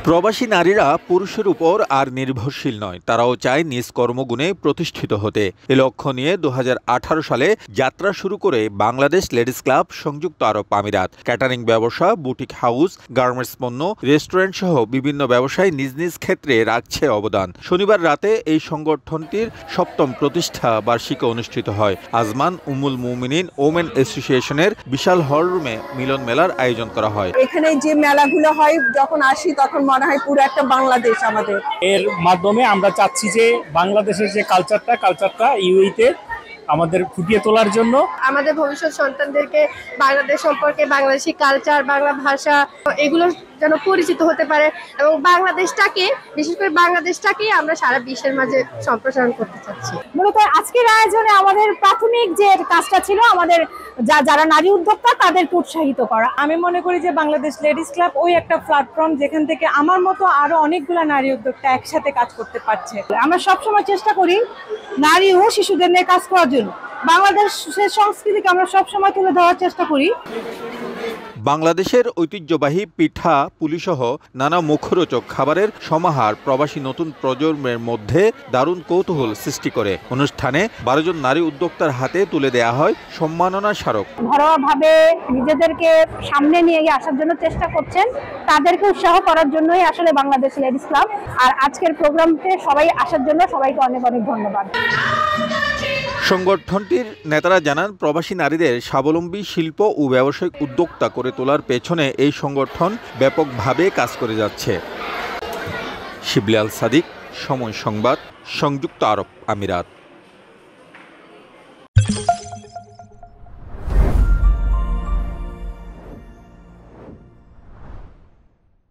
প্রবাসী নারীরা পুরুষের উপর আর নির্ভরশীল নয়, তারাও চায় নিজ কর্মগুণে প্রতিষ্ঠিত হতে। এ লক্ষ্য নিয়ে 2018 সালে যাত্রা শুরু করে বাংলাদেশ লেডিস ক্লাব সংযুক্ত আরব আমিরাত। ক্যাটারিং ব্যবসা, বুটিক হাউস, গার্মেন্টস পণ্য, রেস্টুরেন্ট সহ বিভিন্ন ব্যবসায় নিজ নিজ ক্ষেত্রে রাখছে অবদান। শনিবার রাতে এই সংগঠনটির 7ম প্রতিষ্ঠা বার্ষিকী অনুষ্ঠিত হয়। আজমান উম্মুল মুমিনিন ওমেন অ্যাসোসিয়েশনের বিশাল হলরুমে মিলন মেলার আয়োজন করা হয়। এখানে যে মেলাগুলো হয়, যখন আসি তখন মনে হয় পুরো একটা বাংলাদেশ আমাদের। এর মাধ্যমে আমরা চাচ্ছি যে বাংলাদেশের যে কালচারটা ইউএইতে আমাদের ফুটিয়ে তোলার জন্য আমাদের ভবিষ্যৎ সন্তানদেরকে বাংলাদেশ সম্পর্কে, বাংলাদেশি কালচার, বাংলা ভাষা এগুলো যেন পরিচিত হতে পারে এবং বাংলাদেশটাকে, বিশেষ করে বাংলাদেশটাকেই আমরা সারা বিশ্বের মাঝে সম্প্রসারণ করতে চাচ্ছি। মূলত আজকের আয়োজনে আমাদের প্রাথমিক যে কাজটা ছিল, আমাদের যারা নারী উদ্যোক্তা তাদেরকে উৎসাহিত করা। আমি মনে করি যে বাংলাদেশ লেডিস ক্লাব ওই একটা প্ল্যাটফর্ম যেখান থেকে আমার মতো আরো অনেকগুলো নারী উদ্যোক্তা একসাথে কাজ করতে পারছে। আমরা সবসময় চেষ্টা করি নারী ও শিশুদের নিয়ে কাজ করার জন্য। বাংলাদেশের সংস্কৃতিকে আমরা সবসময় তুলে ধরার চেষ্টা করি। বাংলাদেশের ঐতিহ্যবাহী পিঠা, পুলিসহ নানা মুখরোচক খাবারের সমাহার প্রবাসী নতুন প্রজন্মের মধ্যে দারুণ কৌতূহল সৃষ্টি করে। অনুষ্ঠানে 12 জন নারী উদ্যোক্তার হাতে তুলে দেয়া হয় সম্মাননা স্মারক। ঘরোয়াভাবে নিজেদেরকে সামনে নিয়ে আসার জন্য চেষ্টা করছেন, তাদেরকে উৎসাহ করার জন্যই আসলে বাংলাদেশ লেডিস ক্লাব। আর আজকের প্রোগ্রামে সবাই আসার জন্য সবাইকে অনেক অনেক ধন্যবাদ। সংগঠনটির নেতারা জানান, প্রবাসী নারীদের স্বাবলম্বী শিল্প ও ব্যবসায়িক উদ্যোক্তা করে তোলার পেছনে এই সংগঠন ব্যাপকভাবে কাজ করে যাচ্ছে। শিবলি আল সাদিক, সময় সংবাদ, সংযুক্ত আরব আমিরাত।